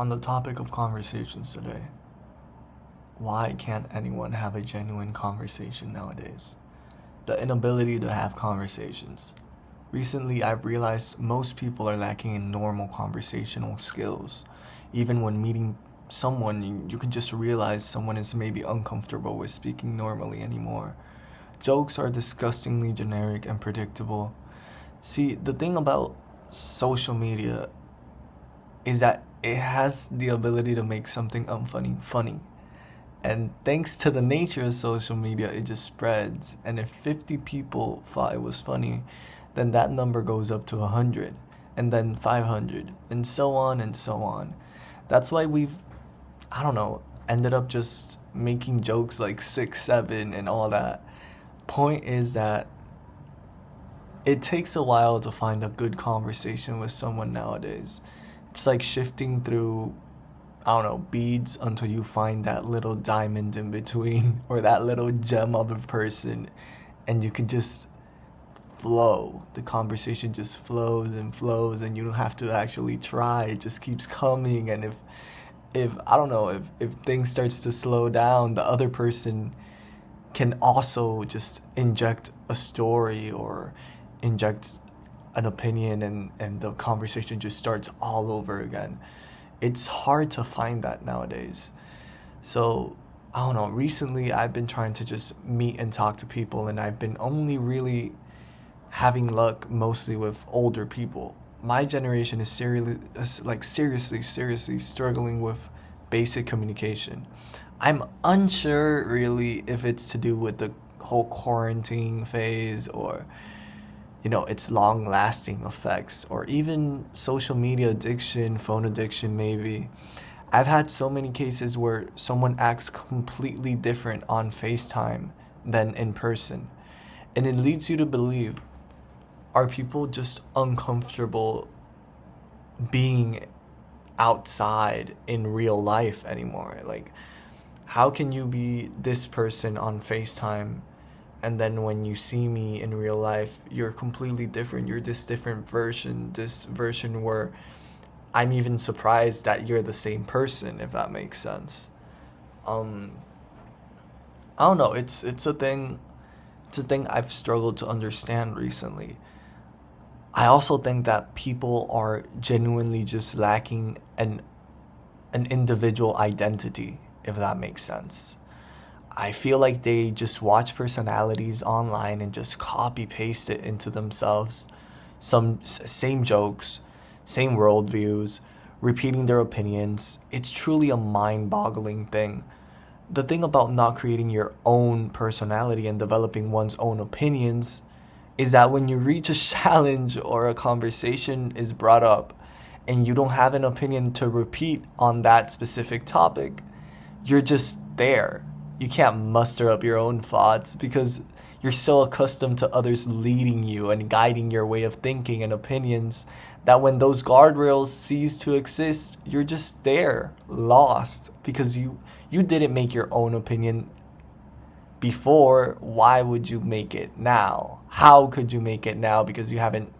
On the topic of conversations today, why can't anyone have a genuine conversation nowadays? The inability to have conversations. Recently, I've realized most people are lacking in normal conversational skills. Even when meeting someone, you can just realize someone is maybe uncomfortable with speaking normally anymore. Jokes are disgustingly generic and predictable. See, the thing about social media is that it has the ability to make something unfunny funny. And thanks to the nature of social media, it just spreads. And if 50 people thought it was funny, then that number goes up to 100, and then 500, and so on and so on. That's why I don't know, ended up just making jokes like 6, 7, and all that. Point is that it takes a while to find a good conversation with someone nowadays. It's like shifting through, I don't know, beads until you find that little diamond in between or that little gem of a person, and you can just flow. The conversation just flows and flows, and you don't have to actually try. It just keeps coming. And if I don't know, if things starts to slow down, the other person can also just inject a story or inject an opinion, and the conversation just starts all over again. It's hard to find that nowadays. So, I don't know, recently I've been trying to just meet and talk to people, and I've been only really having luck mostly with older people. My generation is seriously struggling with basic communication. I'm unsure really if it's to do with the whole quarantine phase, or its long lasting effects, or even social media addiction, phone addiction maybe. I've had so many cases where someone acts completely different on FaceTime than in person. And it leads you to believe, are people just uncomfortable being outside in real life anymore? Like, how can you be this person on FaceTime, and then when you see me in real life, you're completely different? You're this different version, this version where I'm even surprised that you're the same person, if that makes sense. Um, I don't know. It's a thing. It's a thing I've struggled to understand recently. I also think that people are genuinely just lacking an individual identity, if that makes sense. I feel like they just watch personalities online and just copy paste it into themselves. Same jokes, same worldviews, repeating their opinions. It's truly a mind boggling thing. The thing about not creating your own personality and developing one's own opinions is that when you reach a challenge or a conversation is brought up and you don't have an opinion to repeat on that specific topic, you're just there. You can't muster up your own thoughts because you're so accustomed to others leading you and guiding your way of thinking and opinions that when those guardrails cease to exist, you're just there, lost, because you didn't make your own opinion before. Why would you make it now? How could you make it now? Because you haven't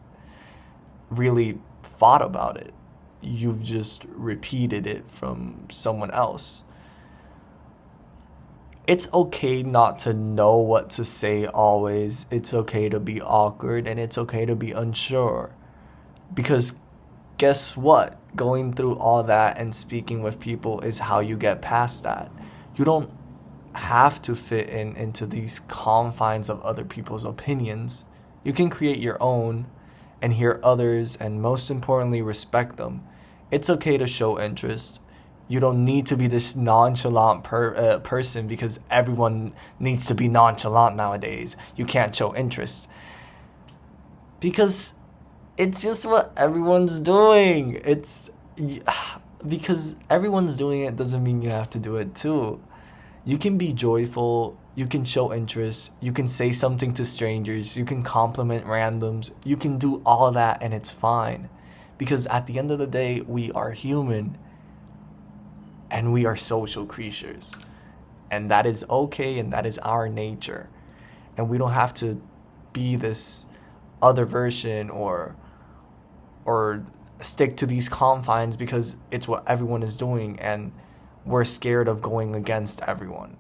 really thought about it. You've just repeated it from someone else. It's okay not to know what to say always. It's okay to be awkward, and it's okay to be unsure. Because guess what? Going through all that and speaking with people is how you get past that. You don't have to fit into these confines of other people's opinions. You can create your own and hear others, and most importantly, respect them. It's okay to show interest. You don't need to be this nonchalant person because everyone needs to be nonchalant nowadays. You can't show interest because it's just what everyone's doing. Because everyone's doing it doesn't mean you have to do it too. You can be joyful, you can show interest, you can say something to strangers, you can compliment randoms, you can do all that, and it's fine. Because at the end of the day, we are human and we are social creatures. And that is okay, and that is our nature. And we don't have to be this other version or or stick to these confines because it's what everyone is doing and we're scared of going against everyone.